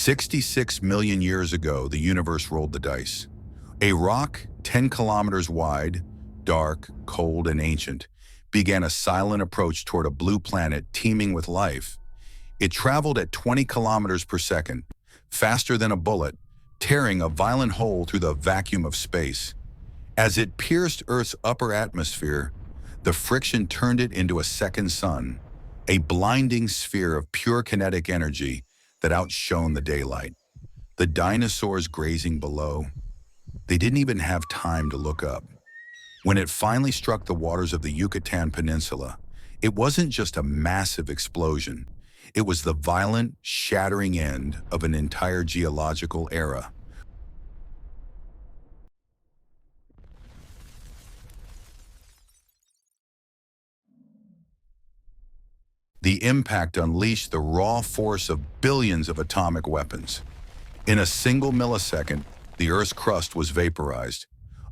66 million years ago, the universe rolled the dice. A rock 10 kilometers wide, dark, cold, and ancient, began a silent approach toward a blue planet teeming with life. It traveled at 20 kilometers per second, faster than a bullet, tearing a violent hole through the vacuum of space. As it pierced Earth's upper atmosphere, the friction turned it into a second sun, a blinding sphere of pure kinetic energy that outshone the daylight. The dinosaurs grazing below, they didn't even have time to look up. When it finally struck the waters of the Yucatan Peninsula, it wasn't just a massive explosion. It was the violent, shattering end of an entire geological era. The impact unleashed the raw force of billions of atomic weapons. In a single millisecond, the Earth's crust was vaporized.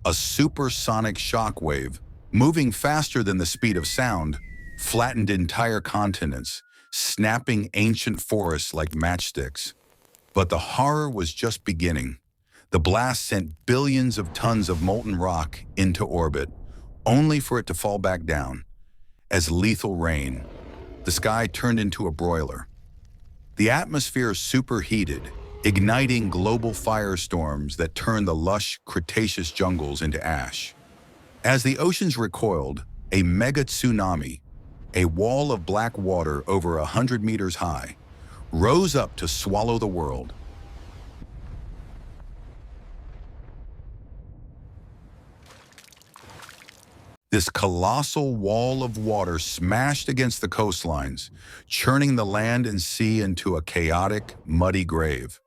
A supersonic shock wave, moving faster than the speed of sound, flattened entire continents, snapping ancient forests like matchsticks. But the horror was just beginning. The blast sent billions of tons of molten rock into orbit, only for it to fall back down. As lethal rain, the sky turned into a broiler. The atmosphere superheated, igniting global firestorms that turned the lush Cretaceous jungles into ash. As the oceans recoiled, a mega tsunami, a wall of black water over 100 meters high, rose up to swallow the world. This colossal wall of water smashed against the coastlines, churning the land and sea into a chaotic, muddy grave.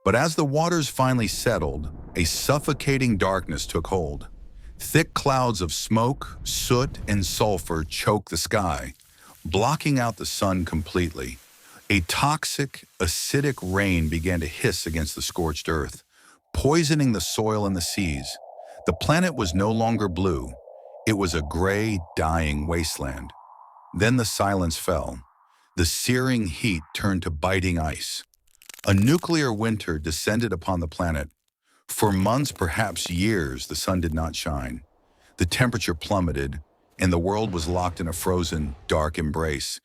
But as the waters finally settled, a suffocating darkness took hold. Thick clouds of smoke, soot, and sulfur choked the sky, blocking out the sun completely. A toxic, acidic rain began to hiss against the scorched earth, poisoning the soil and the seas. The planet was no longer blue. It was a gray, dying wasteland. Then the silence fell. The searing heat turned to biting ice. A nuclear winter descended upon the planet. For months, perhaps years, the sun did not shine. The temperature plummeted, and the world was locked in a frozen, dark embrace.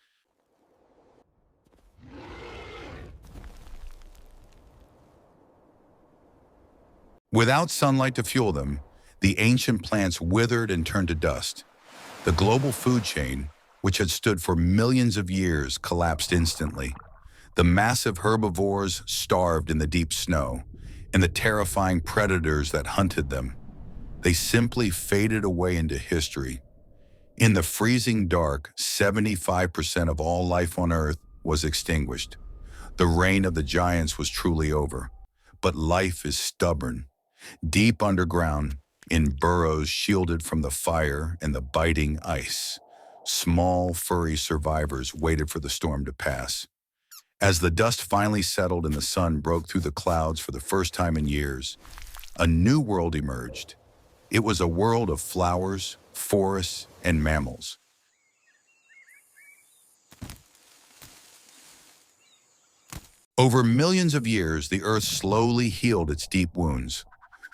Without sunlight to fuel them, the ancient plants withered and turned to dust. The global food chain, which had stood for millions of years, collapsed instantly. The massive herbivores starved in the deep snow, and the terrifying predators that hunted them. They simply faded away into history. In the freezing dark, 75% of all life on Earth was extinguished. The reign of the giants was truly over. But life is stubborn. Deep underground, in burrows shielded from the fire and the biting ice, small, furry survivors waited for the storm to pass. As the dust finally settled and the sun broke through the clouds for the first time in years, a new world emerged. It was a world of flowers, forests, and mammals. Over millions of years, the Earth slowly healed its deep wounds.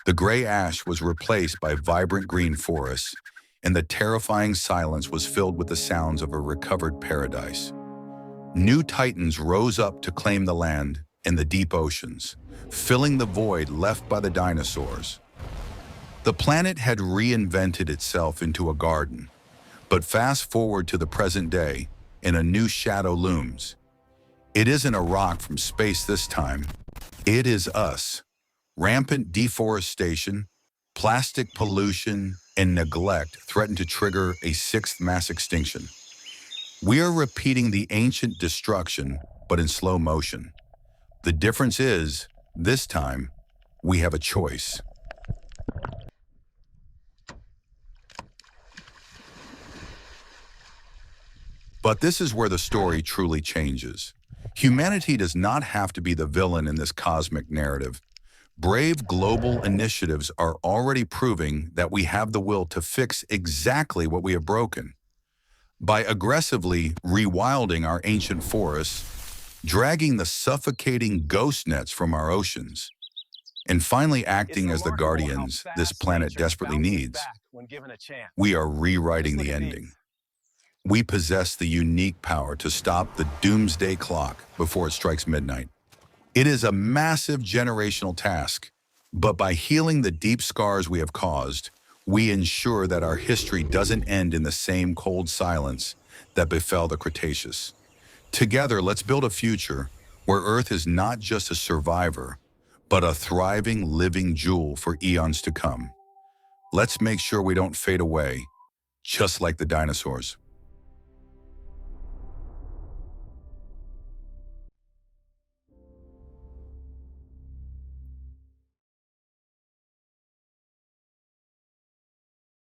The gray ash was replaced by vibrant green forests, and the terrifying silence was filled with the sounds of a recovered paradise. New titans rose up to claim the land and the deep oceans, filling the void left by the dinosaurs. The planet had reinvented itself into a garden, but fast forward to the present day, and a new shadow looms. It isn't a rock from space this time. It is us. Rampant deforestation, plastic pollution, and neglect threaten to trigger a sixth mass extinction. We are repeating the ancient destruction, but in slow motion. The difference is, this time, we have a choice. But this is where the story truly changes. Humanity does not have to be the villain in this cosmic narrative. Brave global initiatives are already proving that we have the will to fix exactly what we have broken. By aggressively rewilding our ancient forests, dragging the suffocating ghost nets from our oceans, and finally acting as the guardians this planet desperately needs. We are rewriting the ending. We possess the unique power to stop the doomsday clock before it strikes midnight. It is a massive generational task, but by healing the deep scars we have caused, we ensure that our history doesn't end in the same cold silence that befell the Cretaceous. Together, let's build a future where Earth is not just a survivor, but a thriving, living jewel for eons to come. Let's make sure we don't fade away, just like the dinosaurs.